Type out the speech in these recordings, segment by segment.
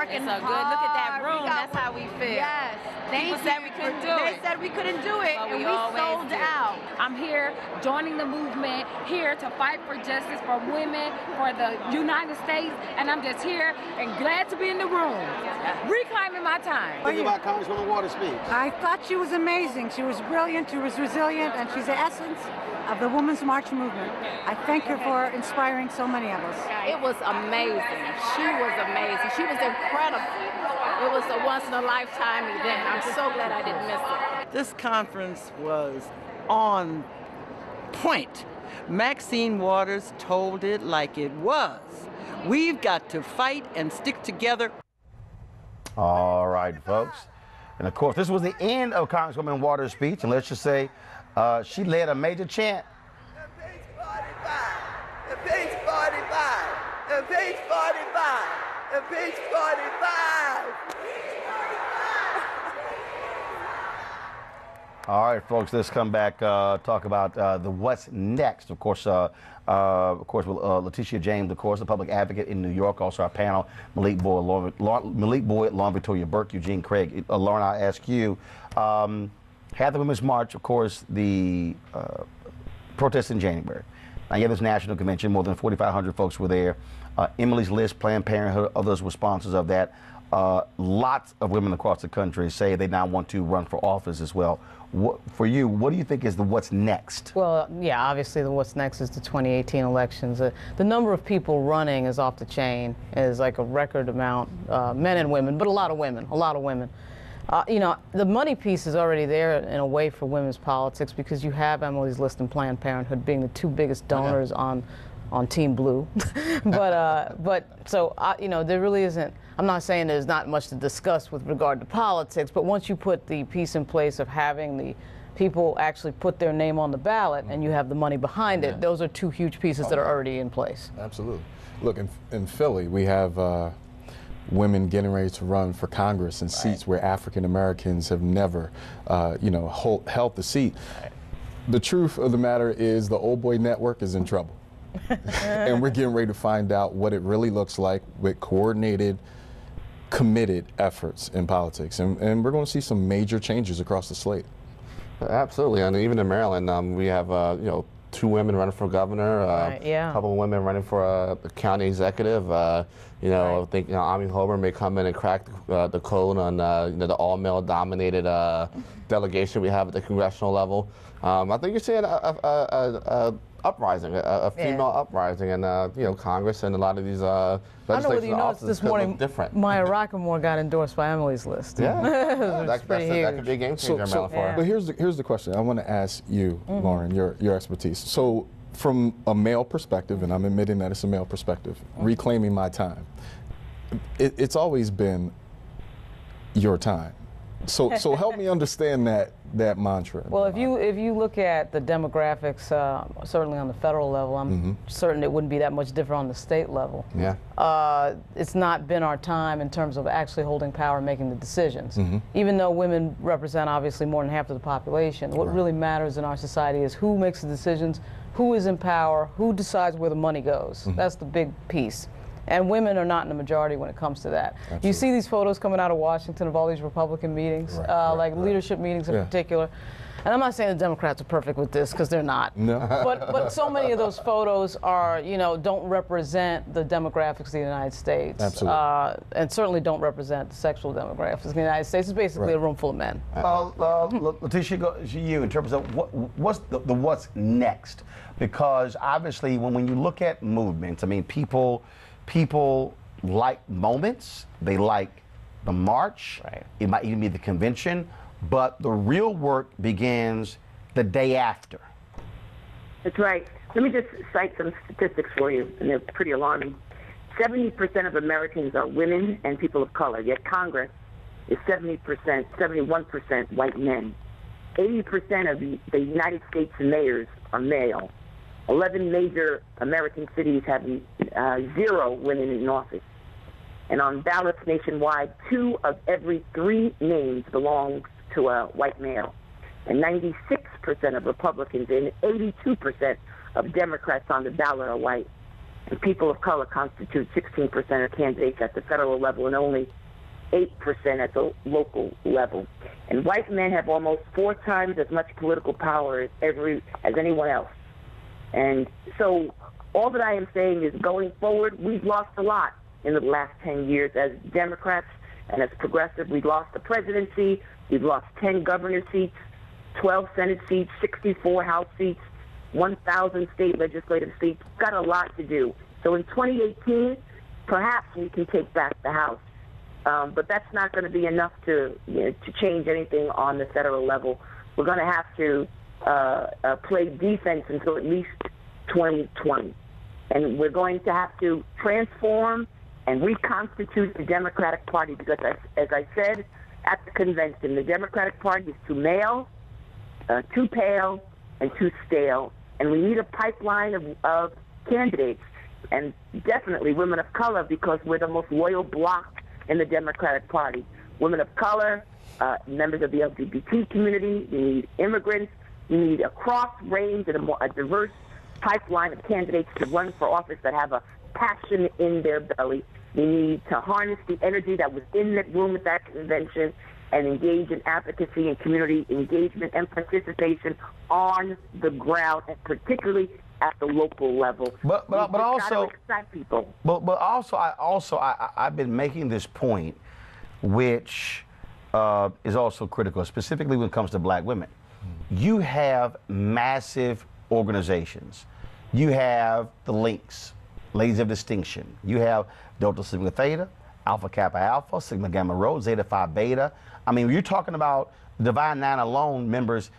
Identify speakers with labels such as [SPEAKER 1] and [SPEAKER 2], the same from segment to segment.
[SPEAKER 1] working
[SPEAKER 2] It's so
[SPEAKER 1] hard.
[SPEAKER 2] good. Look at that room. That's how we feel.
[SPEAKER 1] Yes.
[SPEAKER 2] People said we couldn't do
[SPEAKER 1] They
[SPEAKER 2] it.
[SPEAKER 1] said we couldn't do it,
[SPEAKER 2] But
[SPEAKER 1] and
[SPEAKER 2] we
[SPEAKER 1] we
[SPEAKER 2] always
[SPEAKER 1] sold
[SPEAKER 2] do.
[SPEAKER 1] out.
[SPEAKER 3] I'm here joining the movement, here to fight for justice for women, for the United States, and I'm just here and glad to be in the room, reclaiming my time.
[SPEAKER 4] What do you think about Congresswoman Waters' speech?
[SPEAKER 5] I thought she was amazing. She was brilliant, she was resilient, and she's the essence of the Women's March movement. I thank her for inspiring so many of us.
[SPEAKER 2] It was amazing. She was amazing. She was incredible. It was a once-in-a-lifetime event. I'm so glad I didn't miss it.
[SPEAKER 6] This conference was on point. Maxine Waters told it like it was. We've got to fight and stick together.
[SPEAKER 4] All right, folks. And of course, this was the end of Congresswoman Waters' speech, and let's just say she led a major chant.
[SPEAKER 7] Impeach 45! Impeach 45! Impeach 45! Impeach 45!
[SPEAKER 4] All right, folks, let's come back, talk about the what's next. Of course, with Letitia James, of course, the public advocate in New York. Also, our panel, Malik Boyd, Lauren Victoria Burke, Eugene Craig. Lauren, I'll ask you, had the Women's March, of course, the protests in January. Now, you have this national convention. More than 4,500 folks were there. Emily's List, Planned Parenthood, others were sponsors of that. Lots of women across the country say they now want to run for office as well. For you, what do you think is the what's next?
[SPEAKER 8] Well, yeah, obviously the what's next is the 2018 elections. The number of people running is off the chain, is like a record amount, men and women, but a lot of women. You know, the money piece is already there in a way for women's politics because you have Emily's List and Planned Parenthood being the two biggest donors on Team Blue. You know, there really isn't, I'm not saying there's not much to discuss with regard to politics, but once you put the piece in place of having the people actually put their name on the ballot and you have the money behind it, those are two huge pieces that are already in place.
[SPEAKER 9] Absolutely. Look, in Philly, we have women getting ready to run for Congress in seats where African Americans have never, you know, held the seat. The truth of the matter is the Old Boy Network is in trouble. And we're getting ready to find out what it really looks like with coordinated, committed efforts in politics. And we're going to see some major changes across the slate.
[SPEAKER 10] Absolutely. And even in Maryland, we have, you know, 2 women running for governor, a couple of women running for a county executive. You know, I think Ami Homer may come in and crack the code on you know, the all-male dominated delegation we have at the congressional level. I think you're seeing a uprising, a female uprising, and you know, Congress and a lot of these
[SPEAKER 8] I don't know whether you noticed this morning,
[SPEAKER 10] different.
[SPEAKER 8] Maya Rockamore got endorsed by Emily's List.
[SPEAKER 10] Yeah,
[SPEAKER 8] that
[SPEAKER 10] could be a game changer.
[SPEAKER 9] But here's the question. I want to ask you, Lauren, your expertise. So, from a male perspective, and I'm admitting that it's a male perspective, reclaiming my time. It's always been your time. So help me understand that mantra.
[SPEAKER 8] Well, if you look at the demographics, certainly on the federal level, I'm certain it wouldn't be that much different on the state level.
[SPEAKER 10] Yeah.
[SPEAKER 8] It's not been our time in terms of actually holding power and making the decisions. Even though women represent obviously more than half of the population, what really matters in our society is who makes the decisions, who is in power, who decides where the money goes. That's the big piece. And women are not in the majority when it comes to that. Absolutely. You see these photos coming out of Washington of all these Republican meetings, leadership meetings in particular. And I'm not saying the Democrats are perfect with this, because they're not.
[SPEAKER 9] No.
[SPEAKER 8] But so many of those photos are, you know, don't represent the demographics of the United States.
[SPEAKER 9] Absolutely.
[SPEAKER 8] And certainly don't represent the sexual demographics of the United States. It's basically a room full of men.
[SPEAKER 4] Letitia, you, in terms of what's the what's next? Because obviously, when you look at movements, I mean, people like moments. They like the march. It might even be the convention. But the real work begins the day after.
[SPEAKER 11] That's right. Let me just cite some statistics for you, and they're pretty alarming. 70% of Americans are women and people of color, yet Congress is 71% white men. 80% of the United States mayors are male. 11 major American cities have 0 women in office. And on ballots nationwide, 2 of every 3 names belong to a white male. And 96% of Republicans and 82% of Democrats on the ballot are white. and people of color constitute 16% of candidates at the federal level and only 8% at the local level. And white men have almost 4 times as much political power as anyone else. And so all that I am saying is, going forward, we've lost a lot in the last 10 years as Democrats and as progressive. We've lost the presidency, we've lost 10 governor seats, 12 Senate seats, 64 House seats, 1,000 state legislative seats. We've got a lot to do. So in 2018, perhaps we can take back the House. But that's not going to be enough to change anything on the federal level. We're going to have to play defense until at least 2020. And we're going to have to transform and reconstitute the Democratic Party because, as I said at the convention, the Democratic Party is too male, too pale, and too stale. And we need a pipeline of candidates, and definitely women of color, because we're the most loyal bloc in the Democratic Party. Women of color, members of the LGBT community, we need immigrants, we need a cross-range and a diverse pipeline of candidates to run for office that have a passion in their belly. We need to harness the energy that was in that room at that convention and engage in advocacy and community engagement and participation on the ground, and particularly at the local level. But also excite people.
[SPEAKER 4] But also I've been making this point, which is also critical, specifically when it comes to black women. You have massive organizations. You have the Links, Ladies of Distinction. You have Delta Sigma Theta, Alpha Kappa Alpha, Sigma Gamma Rho, Zeta Phi Beta. I mean, you're talking about Divine Nine alone members,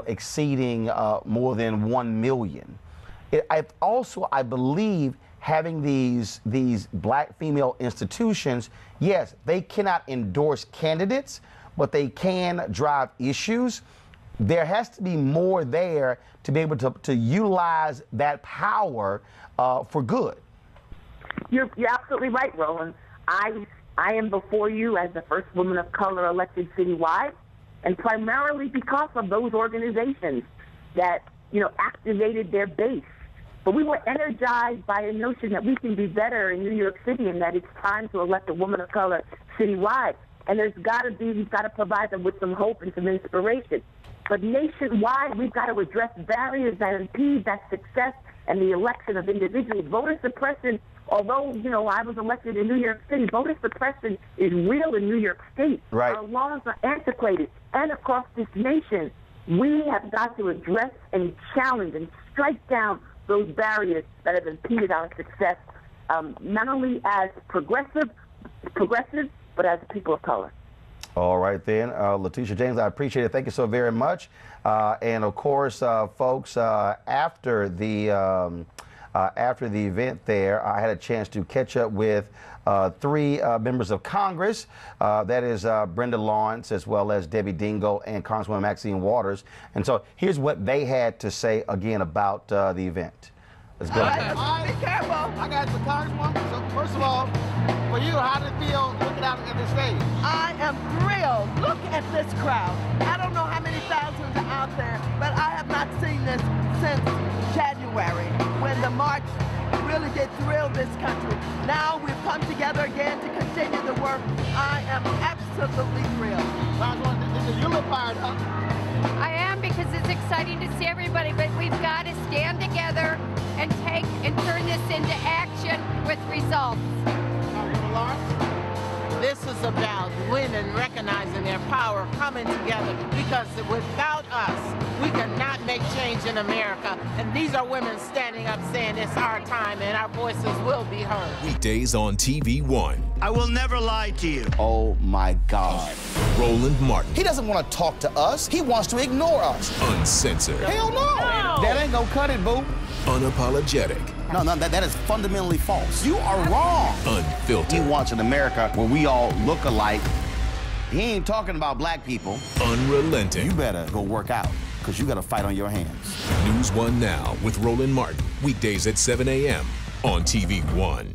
[SPEAKER 4] exceeding more than 1 million. I believe having these black female institutions, yes, they cannot endorse candidates, but they can drive issues. There has to be more there to be able to utilize that power for good.
[SPEAKER 11] You're absolutely right, Roland. I am before you as the first woman of color elected citywide, and primarily because of those organizations that, activated their base. But we were energized by a notion that we can be better in New York City and that it's time to elect a woman of color citywide. And we've got to provide them with some hope and some inspiration. But nationwide, we've got to address barriers that impede that success and the election of individuals. Voter suppression, although, I was elected in New York City, voter suppression is real in New York State.
[SPEAKER 4] Right.
[SPEAKER 11] Our laws are antiquated. And across this nation, we have got to address and challenge and strike down those barriers that have impeded our success, not only as progressive, but as people of color.
[SPEAKER 4] All right, then. Letitia James, I appreciate it. Thank you so very much. And, of course, folks, after the event there, I had a chance to catch up with 3 members of Congress. That is Brenda Lawrence, as well as Debbie Dingell and Congresswoman Maxine Waters. And so here's what they had to say, again, about the event. Let's go.
[SPEAKER 1] All right, be careful. I got the Congresswoman. So, first of all, for you, how did it feel looking out at the stage?
[SPEAKER 7] I am thrilled. Look at this crowd. I don't know how many thousands are out there, but I have not seen this since January, when the march really did thrill this country. Now we've come together again to continue the work. I am absolutely thrilled.
[SPEAKER 1] Congresswoman, you look fired up.
[SPEAKER 12] I am, because it's exciting to see everybody, but we've got to stand together and turn this into action with results.
[SPEAKER 13] This is about women recognizing their power, coming together, because without us, we cannot make change in America. And these are women standing up saying it's our time and our voices will be heard.
[SPEAKER 14] Weekdays on TV One.
[SPEAKER 15] I will never lie to you.
[SPEAKER 4] Oh my God.
[SPEAKER 14] Roland Martin.
[SPEAKER 16] He doesn't want to talk to us. He wants to ignore us.
[SPEAKER 14] Uncensored.
[SPEAKER 16] Hell no.
[SPEAKER 4] That ain't gonna cut it, boo.
[SPEAKER 14] Unapologetic.
[SPEAKER 16] No, that is fundamentally false. You are wrong.
[SPEAKER 14] Unfiltered.
[SPEAKER 4] He wants an America where we all look alike. He ain't talking about black people.
[SPEAKER 14] Unrelenting.
[SPEAKER 16] You better go work out, because you got a fight on your hands.
[SPEAKER 14] NewsOne Now with Roland Martin. Weekdays at 7 a.m. on TV One.